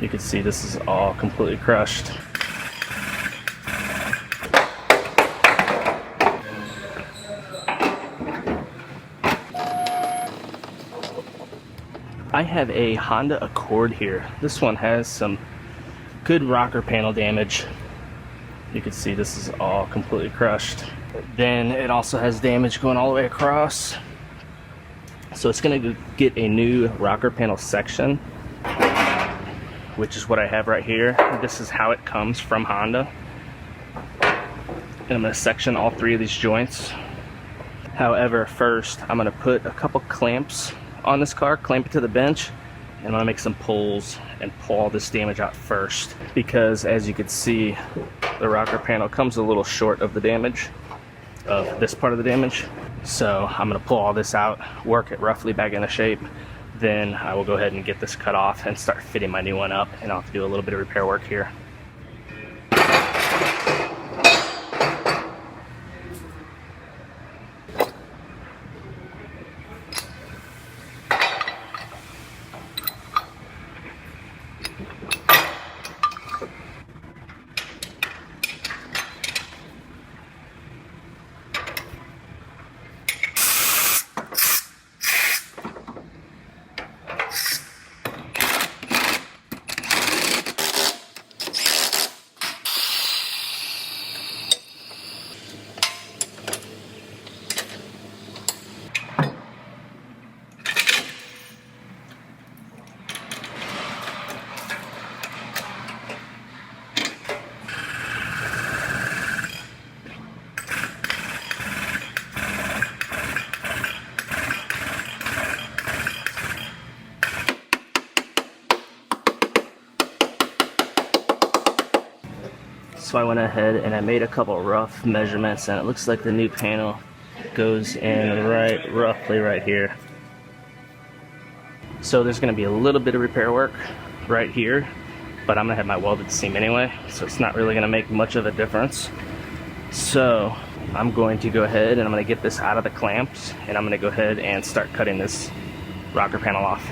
You can see this is all completely crushed. I have a Honda Accord here. This one has some good rocker panel damage. You can see this is all completely crushed. Then it also has damage going all the way across. So it's going to get a new rocker panel section, which is what I have right here. This is how it comes from Honda. And I'm going to section all three of these joints. However, first I'm going to put a couple clamps on this car, clamp it to the bench, and I'm going to make some pulls and pull all this damage out first, because as you can see, the rocker panel comes a little short of the damage, of this part of the damage. So I'm going to pull all this out, work it roughly back into shape, then I will go ahead and get this cut off and start fitting my new one up, and I'll have to do a little bit of repair work here. So I went ahead and I made a couple rough measurements, and it looks like the new panel goes in roughly right here. So there's going to be a little bit of repair work right here, but I'm going to have my welded seam anyway, so it's not really going to make much of a difference. So I'm going to go ahead and I'm going to get this out of the clamps, and I'm going to go ahead and start cutting this rocker panel off.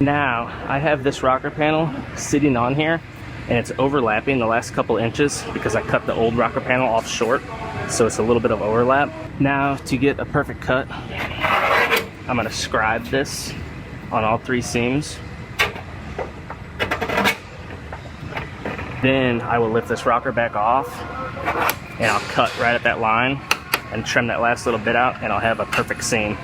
Now, I have this rocker panel sitting on here, and it's overlapping the last couple inches because I cut the old rocker panel off short, so it's a little bit of overlap. Now, to get a perfect cut, I'm gonna scribe this on all 3 seams. Then I will lift this rocker back off, and I'll cut right at that line and trim that last little bit out, and I'll have a perfect seam.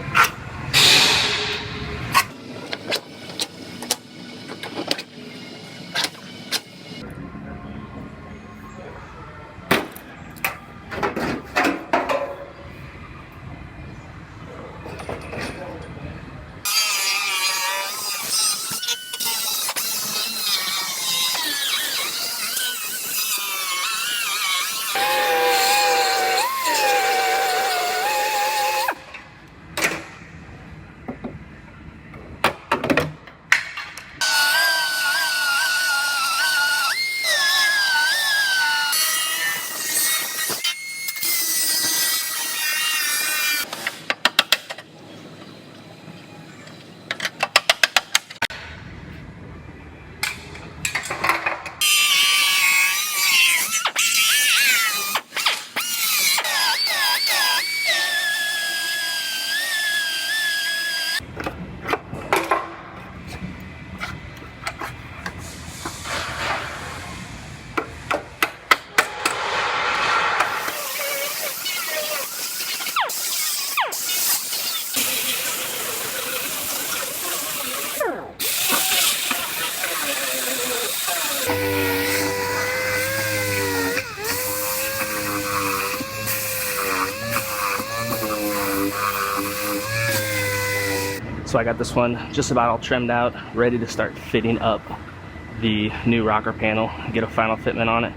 So I got this one just about all trimmed out, ready to start fitting up the new rocker panel, get a final fitment on it.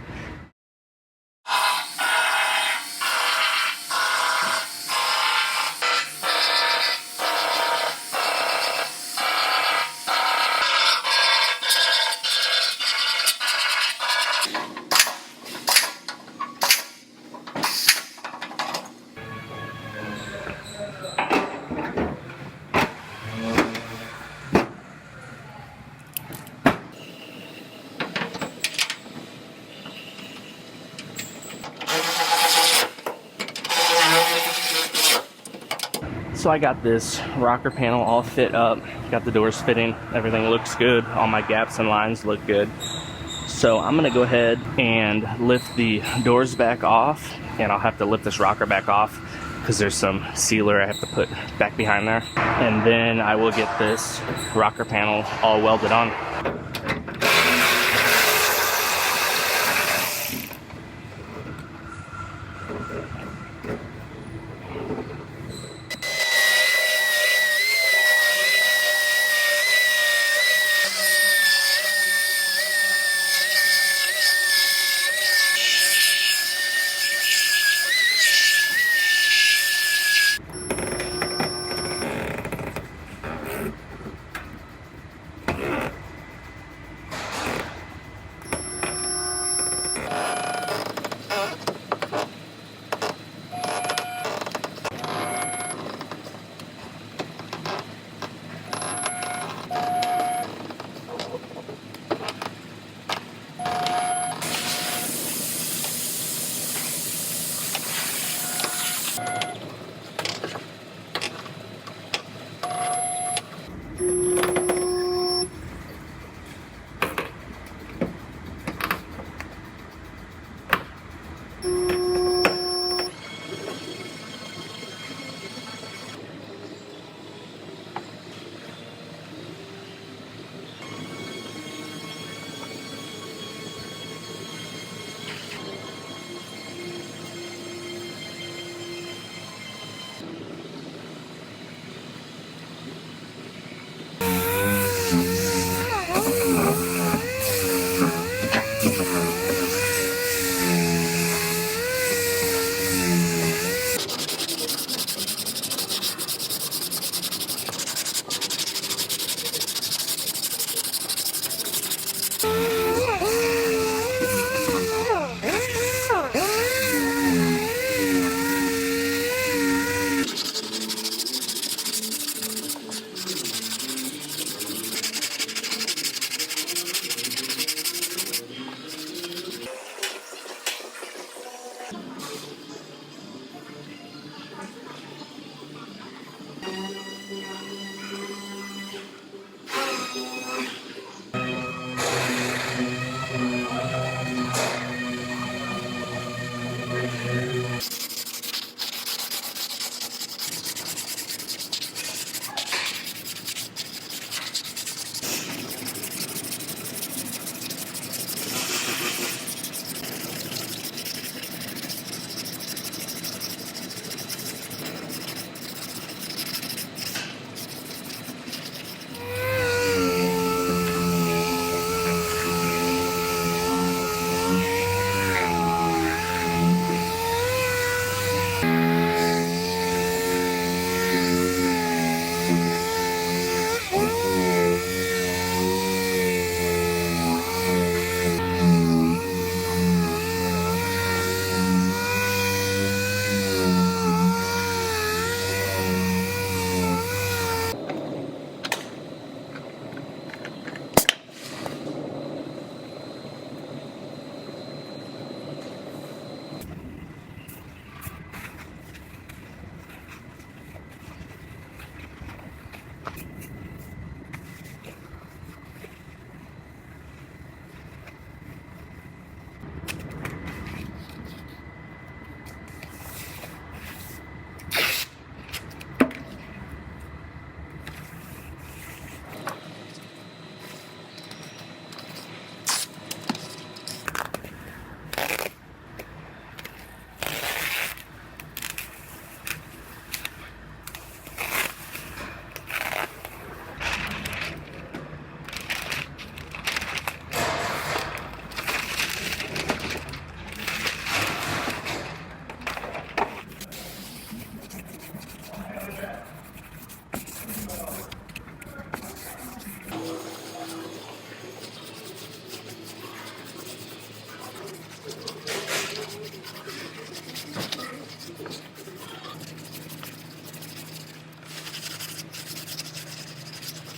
So I got this rocker panel all fit up, got the doors fitting, everything looks good, all my gaps and lines look good. So I'm gonna go ahead and lift the doors back off, and I'll have to lift this rocker back off because there's some sealer I have to put back behind there. And then I will get this rocker panel all welded on.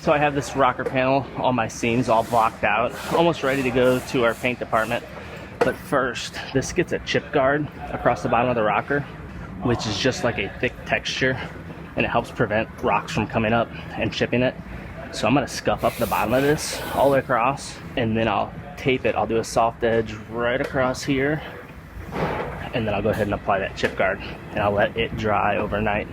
So I have this rocker panel, all my seams all blocked out, almost ready to go to our paint department. But first, this gets a chip guard across the bottom of the rocker, which is just like a thick texture, and it helps prevent rocks from coming up and chipping it. So I'm gonna scuff up the bottom of this all the way across, and then I'll tape it. I'll do a soft edge right across here, and then I'll go ahead and apply that chip guard, and I'll let it dry overnight.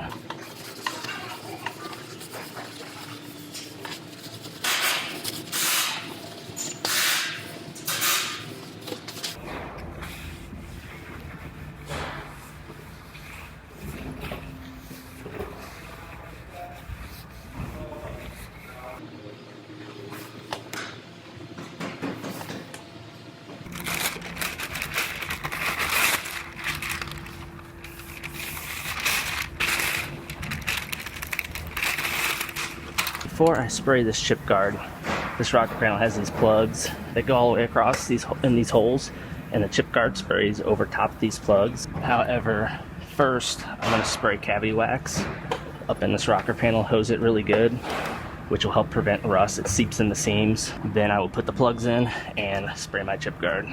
Before I spray this chip guard, this rocker panel has these plugs that go all the way across these holes, and the chip guard sprays over top of these plugs. However, first I'm going to spray cavity wax up in this rocker panel, hose it really good, which will help prevent rust. It seeps in the seams. Then I will put the plugs in and spray my chip guard.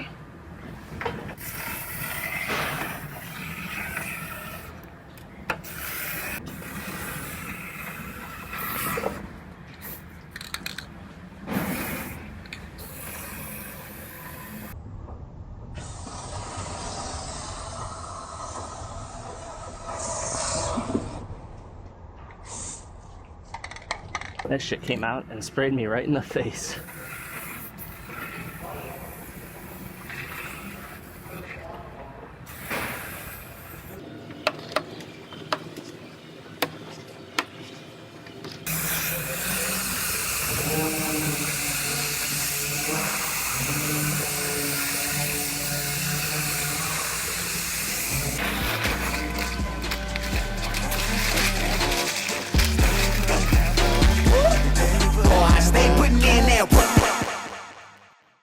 That shit came out and sprayed me right in the face.